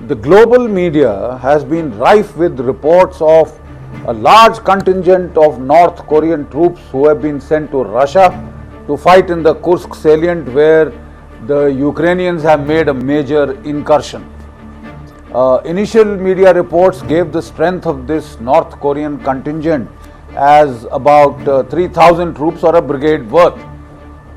The global media has been rife with reports of a large contingent of North Korean troops who have been sent to Russia to fight in the Kursk salient, where the Ukrainians have made a major incursion. Initial media reports gave the strength of this North Korean contingent as about 3,000 troops or a brigade worth.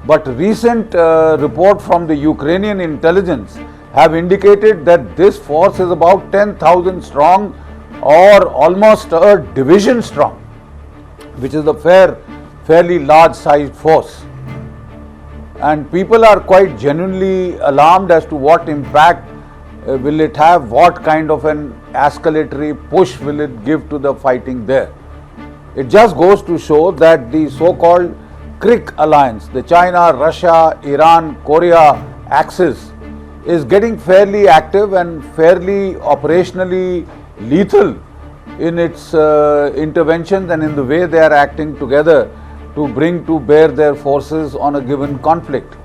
But recent report from the Ukrainian intelligence have indicated that this force is about 10,000 strong or almost a division strong, which is a fairly large sized force. And people are quite genuinely alarmed as to what impact will it have, what kind of an escalatory push will it give to the fighting there. It just goes to show that the so-called CRIC alliance, the China, Russia, Iran, Korea axis, is getting fairly active and fairly operationally lethal in its interventions and in the way they are acting together to bring to bear their forces on a given conflict.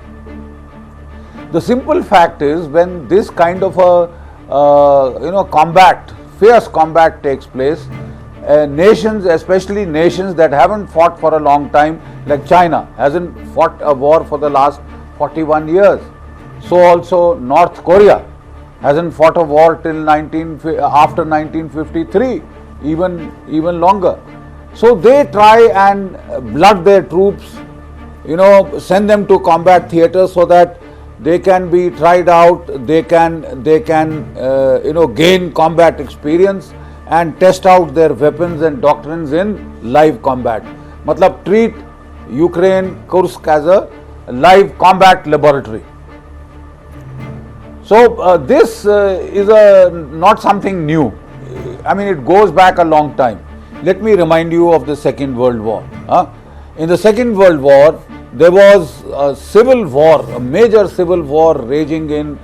The simple fact is, when this kind of a fierce combat takes place, nations, especially nations that haven't fought for a long time, like China, hasn't fought a war for the last 41 years. So also North Korea hasn't fought a war till after 1953, even longer. So they try and blood their troops, send them to combat theatres so that they can be tried out, they can gain combat experience and test out their weapons and doctrines in live combat. Matlab, treat Ukraine, Kursk as a live combat laboratory. So this is not something new. I mean, it goes back a long time. Let me remind you of the Second World War. In the Second World War, there was a civil war, a major civil war raging in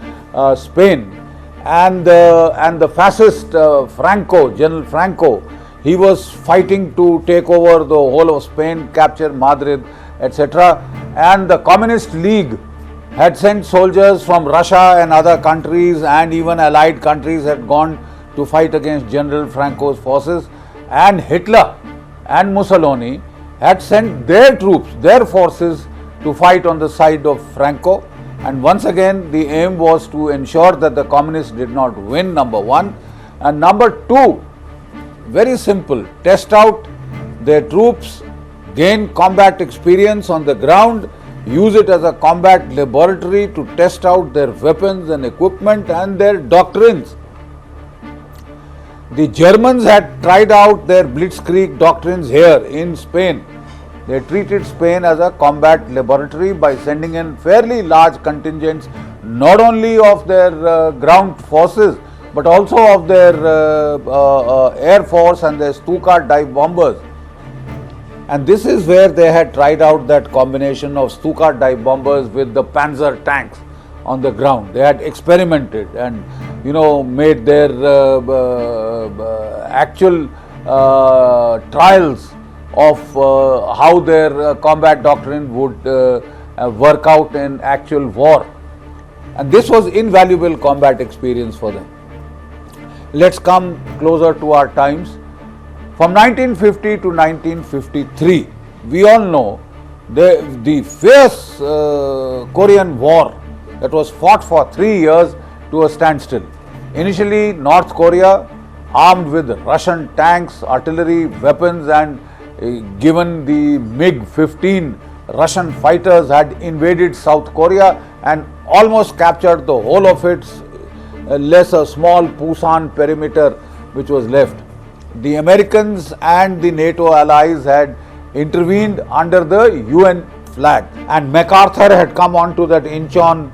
Spain, and the fascist General Franco, he was fighting to take over the whole of Spain, capture Madrid, etc. And the Communist League had sent soldiers from Russia and other countries, and even allied countries had gone to fight against General Franco's forces, and Hitler and Mussolini had sent their troops, their forces, to fight on the side of Franco. And once again, the aim was to ensure that the communists did not win, number one. And number two, very simple, test out their troops, gain combat experience on the ground, use it as a combat laboratory to test out their weapons and equipment and their doctrines. The Germans had tried out their blitzkrieg doctrines here in Spain. They treated Spain as a combat laboratory by sending in fairly large contingents, not only of their ground forces, but also of their air force and their Stuka dive bombers. And this is where they had tried out that combination of Stuka dive bombers with the Panzer tanks on the ground. They had experimented and made their actual trials of how their combat doctrine would work out in actual war. And this was invaluable combat experience for them. Let's come closer to our times. From 1950 to 1953, we all know the fierce Korean War that was fought for 3 years to a standstill. Initially, North Korea, armed with Russian tanks, artillery, weapons, and given the MiG-15 Russian fighters, had invaded South Korea and almost captured the whole of its less a small Pusan perimeter which was left. The Americans and the NATO allies had intervened under the UN flag, and MacArthur had come onto that Incheon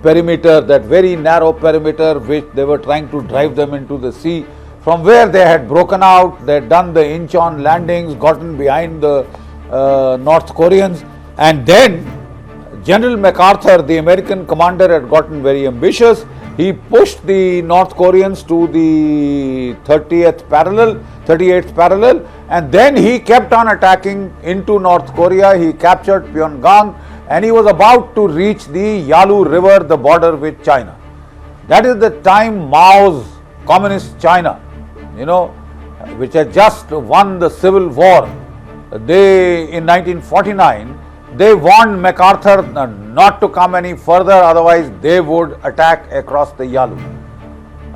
perimeter, that very narrow perimeter which they were trying to drive them into the sea, from where they had broken out. They had done the Incheon landings, gotten behind the North Koreans, and then General MacArthur, the American commander, had gotten very ambitious. He pushed the North Koreans to the 38th parallel, and then he kept on attacking into North Korea. He captured Pyongyang, and he was about to reach the Yalu River, the border with China. That is the time Mao's communist China, which had just won the civil war. In 1949, they warned MacArthur not to come any further, otherwise they would attack across the Yalu.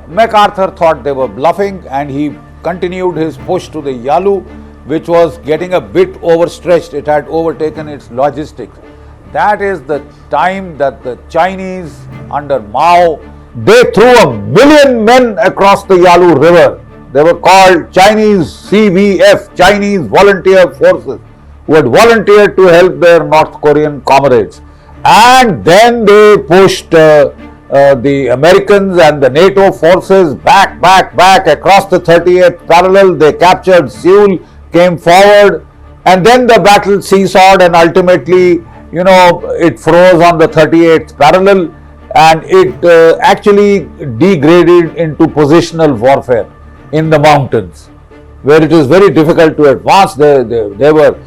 MacArthur thought they were bluffing and he continued his push to the Yalu, which was getting a bit overstretched. It had overtaken its logistics. That is the time that the Chinese under Mao, they threw 1 million men across the Yalu river. They were called Chinese CVF, Chinese Volunteer Forces, who had volunteered to help their North Korean comrades. And then they pushed the Americans and the NATO forces back across the 38th parallel. They captured Seoul, came forward, and then the battle seesawed and ultimately, it froze on the 38th parallel and it actually degraded into positional warfare in the mountains, where it is very difficult to advance. There were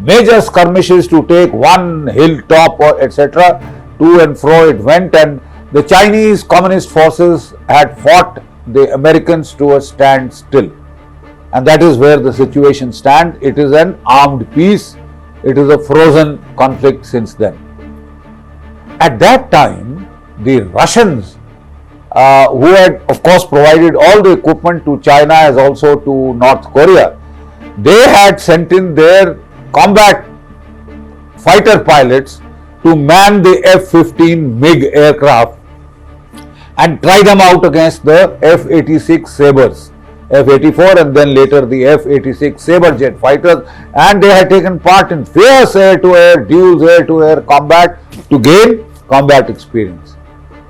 major skirmishes to take one hilltop or etc. To and fro it went, and the Chinese communist forces had fought the Americans to a standstill, and that is where the situation stands. It is an armed peace. It is a frozen conflict since then. At that time, the Russians, who had of course provided all the equipment to China as also to North Korea, they had sent in their combat fighter pilots to man the F-15 MiG aircraft and try them out against the F-86 Sabres, F-84 and then later the F-86 Sabre jet fighters, and they had taken part in fierce air-to-air, dual air-to-air combat to gain combat experience.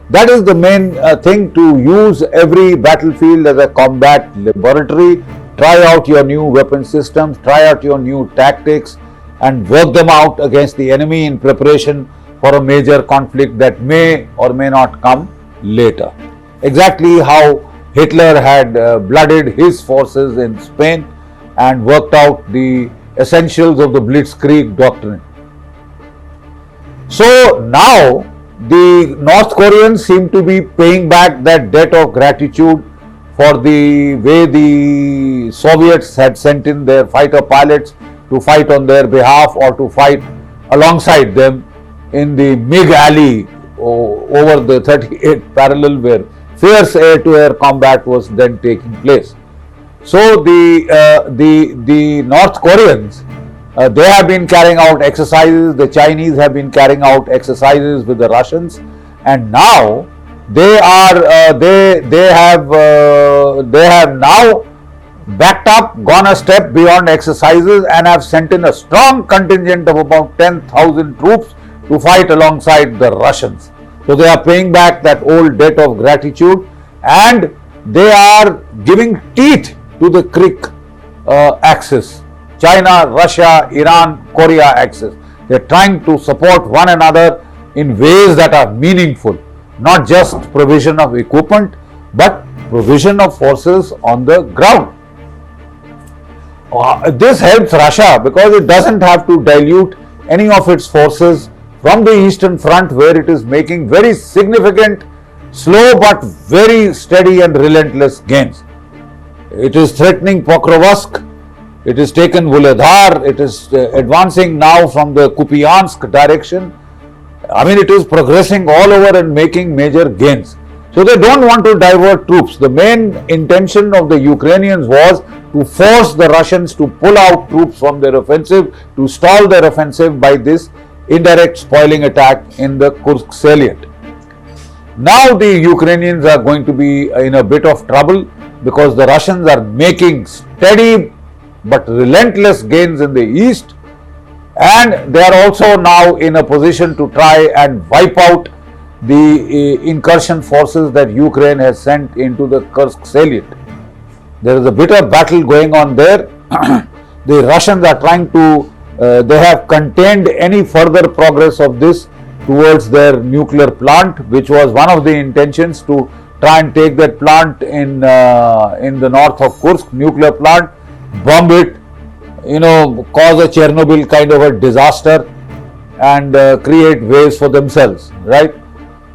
That is the main thing, to use every battlefield as a combat laboratory, try out your new weapon systems, try out your new tactics and work them out against the enemy in preparation for a major conflict that may or may not come later. Exactly how Hitler had blooded his forces in Spain and worked out the essentials of the Blitzkrieg doctrine. So now the North Koreans seem to be paying back that debt of gratitude for the way the Soviets had sent in their fighter pilots to fight on their behalf or to fight alongside them in the MiG alley over the 38th parallel, where fierce air-to-air combat was then taking place. So the North Koreans, they have been carrying out exercises. The Chinese have been carrying out exercises with the Russians, and now they have now backed up, gone a step beyond exercises, and have sent in a strong contingent of about 10,000 troops to fight alongside the Russians. So they are paying back that old debt of gratitude, and they are giving teeth to the CRIC axis. China, Russia, Iran, Korea axis. They are trying to support one another in ways that are meaningful, not just provision of equipment, but provision of forces on the ground. This helps Russia because it doesn't have to dilute any of its forces from the Eastern Front, where it is making very significant, slow but very steady and relentless gains. It is threatening Pokrovsk. It is taken Vuhledar, it is advancing now from the Kupiansk direction. I mean, it is progressing all over and making major gains. So they don't want to divert troops. The main intention of the Ukrainians was to force the Russians to pull out troops from their offensive, to stall their offensive by this indirect spoiling attack in the Kursk salient. Now the Ukrainians are going to be in a bit of trouble because the Russians are making steady but relentless gains in the east, and they are also now in a position to try and wipe out the incursion forces that Ukraine has sent into the Kursk salient. There is a bitter battle going on there. The Russians are trying to, they have contained any further progress of this towards their nuclear plant, which was one of the intentions, to try and take that plant in the north of Kursk, nuclear plant, bomb it, cause a Chernobyl kind of a disaster and create waves for themselves, right?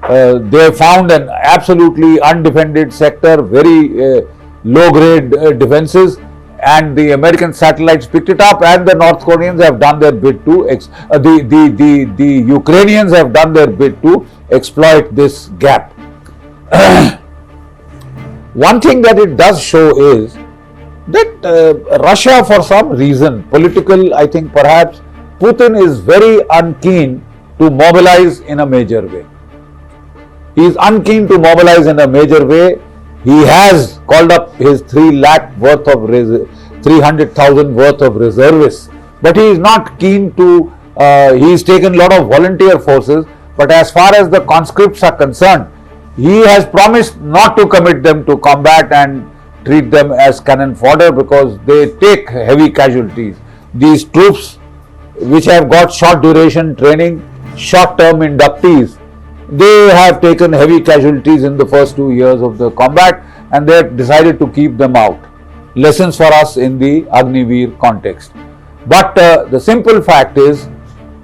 They found an absolutely undefended sector, very low-grade defenses, and the American satellites picked it up, and the North Koreans have done their bit to the Ukrainians have done their bit to exploit this gap. One thing that it does show is that Russia, for some reason, political, I think perhaps, Putin is very unkeen to mobilize in a major way. He is unkeen to mobilize in a major way. He has called up his 300,000 worth of reservists, but he is not keen to, he has taken a lot of volunteer forces, but as far as the conscripts are concerned, he has promised not to commit them to combat and treat them as cannon fodder because they take heavy casualties. These troops which have got short duration training, short term inductees, they have taken heavy casualties in the first 2 years of the combat, and they have decided to keep them out. Lessons for us in the Agniveer context. But the simple fact is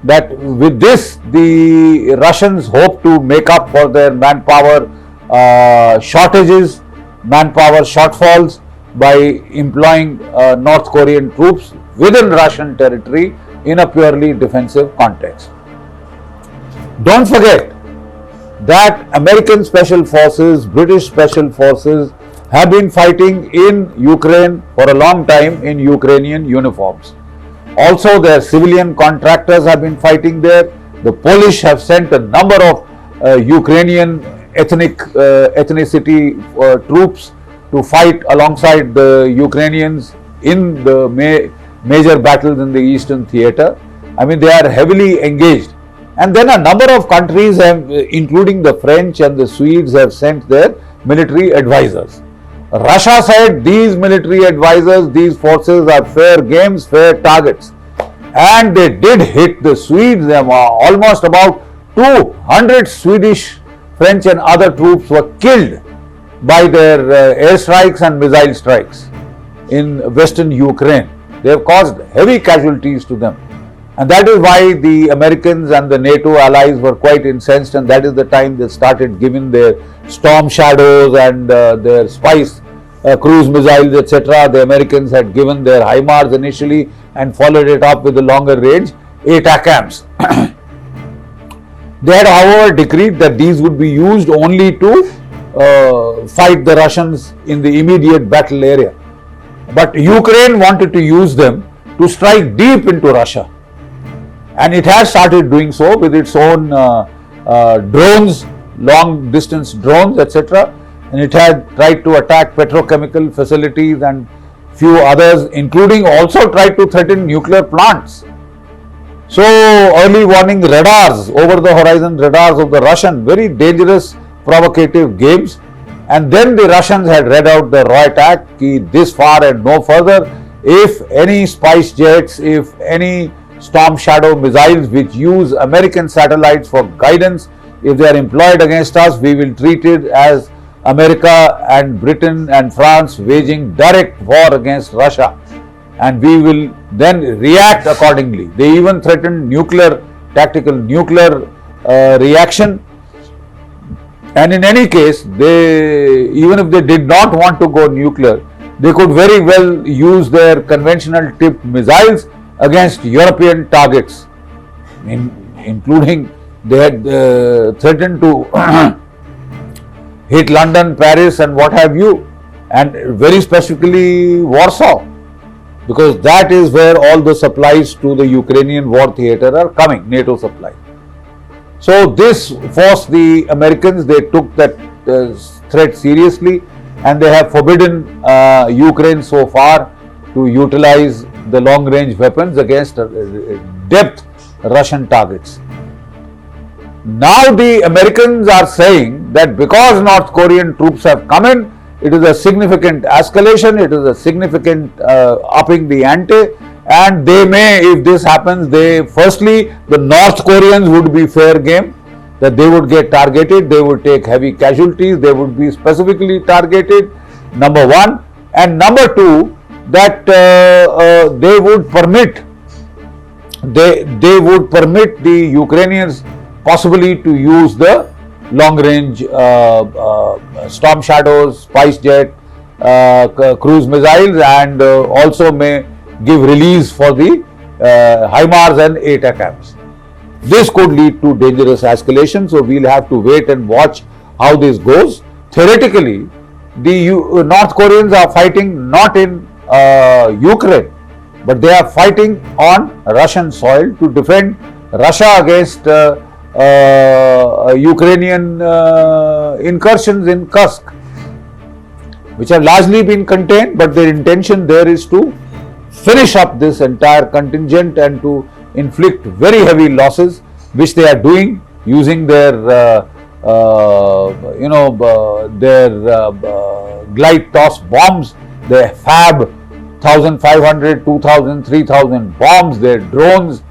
that with this, the Russians hope to make up for their manpower shortages, manpower shortfalls by employing North Korean troops within Russian territory in a purely defensive context. Don't forget that American Special Forces, British Special Forces have been fighting in Ukraine for a long time in Ukrainian uniforms. Also, their civilian contractors have been fighting there. The Polish have sent a number of Ukrainian ethnicity troops to fight alongside the Ukrainians in the major battles in the Eastern Theatre. I mean, they are heavily engaged. And then a number of countries, including the French and the Swedes, have sent their military advisors. Russia said these military advisors, these forces are fair games, fair targets. And they did hit the Swedes. Almost about 200 Swedish, French and other troops were killed by their airstrikes and missile strikes in western Ukraine. They have caused heavy casualties to them. And that is why the Americans and the NATO allies were quite incensed, and that is the time they started giving their Storm Shadows and their Spice cruise missiles, etc. The Americans had given their HIMARS initially and followed it up with the longer range ATACMS. They had, however, decreed that these would be used only to fight the Russians in the immediate battle area. But Ukraine wanted to use them to strike deep into Russia. And it has started doing so with its own drones, long distance drones, etc. And it had tried to attack petrochemical facilities and few others, including also tried to threaten nuclear plants. So early warning radars, over the horizon radars of the Russian, very dangerous, provocative games. And then the Russians had read out the raw attack, this far and no further. If any Spice jets, if any Storm Shadow missiles which use American satellites for guidance, if they are employed against us, we will treat it as America and Britain and France waging direct war against Russia, and we will then react accordingly. They even threatened tactical nuclear reaction. And in any case, even if they did not want to go nuclear, they could very well use their conventional tipped missiles against European targets, including they had threatened to hit London, Paris and what have you, and very specifically Warsaw, because that is where all the supplies to the Ukrainian war theatre are coming, NATO supplies. So this forced the Americans, they took that threat seriously, and they have forbidden Ukraine so far to utilize the long-range weapons against depth Russian targets. Now the Americans are saying that because North Korean troops have come in, it is a significant escalation, it is a significant upping the ante, and they may, if this happens, firstly, the North Koreans would be fair game, that they would get targeted, they would take heavy casualties, they would be specifically targeted, number one, and number two, that they would permit the Ukrainians possibly to use the long-range Storm Shadows, Spice Jet, cruise missiles, and also may give release for the HIMARS and ATACMS. This could lead to dangerous escalation, so we'll have to wait and watch how this goes. Theoretically, the North Koreans are fighting not in Ukraine, but they are fighting on Russian soil to defend Russia against Ukrainian incursions in Kursk, which have largely been contained, but their intention there is to finish up this entire contingent and to inflict very heavy losses, which they are doing using their glide toss bombs, their FAB 1500, 2000, 3000 bombs, their drones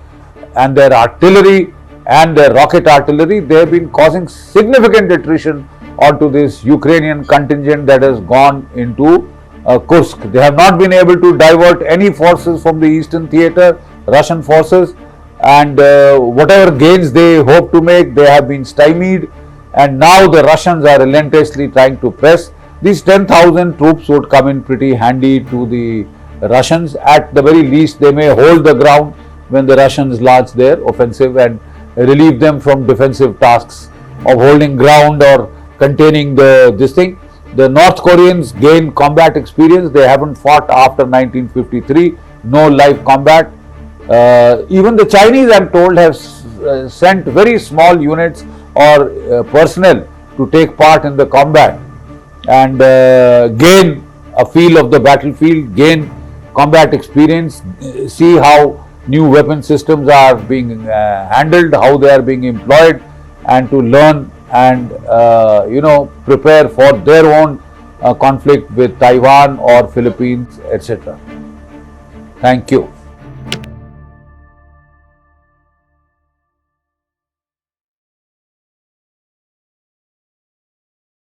and their artillery and their rocket artillery. They have been causing significant attrition onto this Ukrainian contingent that has gone into Kursk. They have not been able to divert any forces from the eastern theatre, Russian forces, and whatever gains they hope to make, they have been stymied, and now the Russians are relentlessly trying to press. These 10,000 troops would come in pretty handy to the Russians. At the very least, they may hold the ground when the Russians launch their offensive and relieve them from defensive tasks of holding ground or containing this thing. The North Koreans gain combat experience. They haven't fought after 1953, no live combat. Even the Chinese, I am told, have sent very small units or personnel to take part in the combat and gain a feel of the battlefield, gain combat experience, see how new weapon systems are being handled, how they are being employed, and to learn and prepare for their own conflict with Taiwan or Philippines, etc. Thank you.